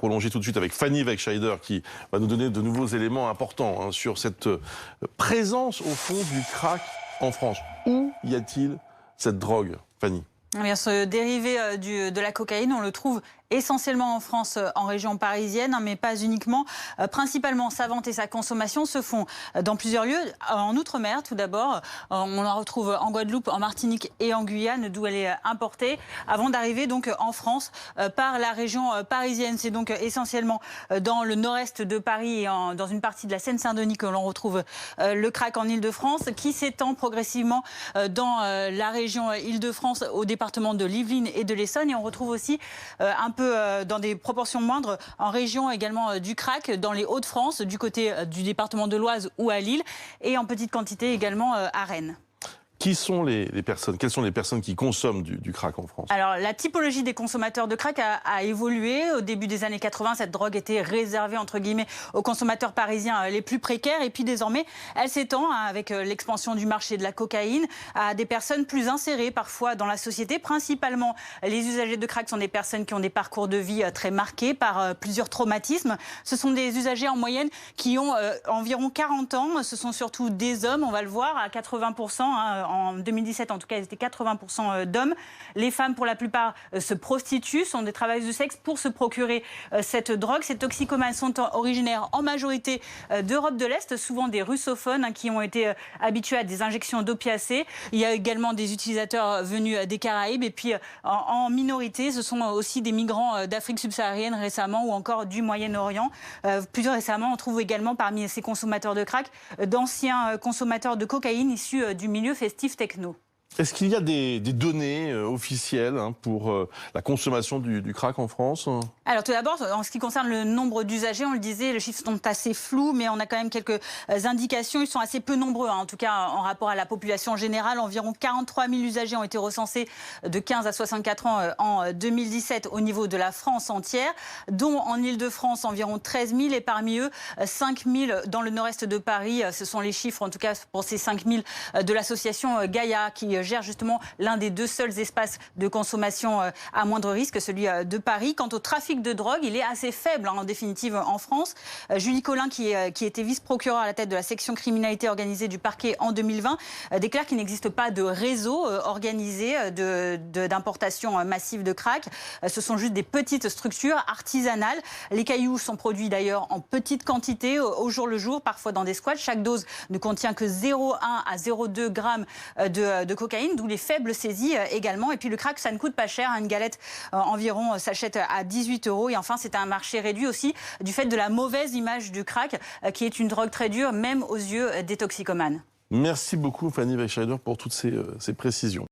Prolonger tout de suite avec Fanny Wegscheider qui va nous donner de nouveaux éléments importants sur cette présence au fond du crack en France. Où y a-t-il cette drogue, Fanny? Eh bien, ce dérivé de la cocaïne, on le trouve essentiellement en France, en région parisienne, mais pas uniquement. Principalement, sa vente et sa consommation se font dans plusieurs lieux. En Outre-mer, tout d'abord, on la retrouve en Guadeloupe, en Martinique et en Guyane, d'où elle est importée, avant d'arriver donc en France par la région parisienne. C'est donc essentiellement dans le nord-est de Paris et dans une partie de la Seine-Saint-Denis que l'on retrouve le crack en Île-de-France, qui s'étend progressivement dans la région Île-de-France, au département de l'Yvelines et de l'Essonne. Et on retrouve aussi un peu dans des proportions moindres en région également du crack dans les Hauts-de-France, du côté du département de l'Oise ou à Lille, et en petite quantité également à Rennes. Qui sont les personnes? Quelles sont les personnes qui consomment du crack en France? Alors, la typologie des consommateurs de crack a évolué. Au début des années 80, cette drogue était réservée, entre guillemets, aux consommateurs parisiens les plus précaires. Et puis, désormais, elle s'étend, avec l'expansion du marché de la cocaïne, à des personnes plus insérées, parfois, dans la société. Principalement, les usagers de crack sont des personnes qui ont des parcours de vie très marqués par plusieurs traumatismes. Ce sont des usagers, en moyenne, qui ont environ 40 ans. Ce sont surtout des hommes, on va le voir, à 80%, en 2017, en tout cas, ils étaient 80% d'hommes. Les femmes, pour la plupart, se prostituent, sont des travailleuses de sexe pour se procurer cette drogue. Ces toxicomanes sont originaires en majorité d'Europe de l'Est, souvent des russophones qui ont été habitués à des injections d'opiacés. Il y a également des utilisateurs venus des Caraïbes. Et puis, en minorité, ce sont aussi des migrants d'Afrique subsaharienne récemment ou encore du Moyen-Orient. Plus récemment, on trouve également parmi ces consommateurs de crack d'anciens consommateurs de cocaïne issus du milieu festif techno. Est-ce qu'il y a des données officielles pour la consommation du crack en France? Alors tout d'abord, en ce qui concerne le nombre d'usagers, on le disait, les chiffres sont assez flous, mais on a quand même quelques indications. Ils sont assez peu nombreux, en tout cas en rapport à la population générale. Environ 43 000 usagers ont été recensés de 15 à 64 ans en 2017 au niveau de la France entière, dont en Île-de-France environ 13 000 et parmi eux 5 000 dans le nord-est de Paris. Ce sont les chiffres, en tout cas pour ces 5 000 de l'association Gaïa, qui gère justement l'un des deux seuls espaces de consommation à moindre risque, celui de Paris. Quant au trafic de drogue, il est assez faible en définitive en France. Julie Collin, qui était vice-procureure à la tête de la section criminalité organisée du parquet en 2020, déclare qu'il n'existe pas de réseau organisé d'importation massive de crack. Ce sont juste des petites structures artisanales. Les cailloux sont produits d'ailleurs en petite quantité, au jour le jour, parfois dans des squats. Chaque dose ne contient que 0,1 à 0,2 grammes de cocaïne, d'où les faibles saisies également. Et puis le crack, ça ne coûte pas cher. Une galette environ s'achète à 18 €. Et enfin, c'est un marché réduit aussi du fait de la mauvaise image du crack, qui est une drogue très dure, même aux yeux des toxicomanes. Merci beaucoup, Fanny Wegscheider, pour toutes ces précisions.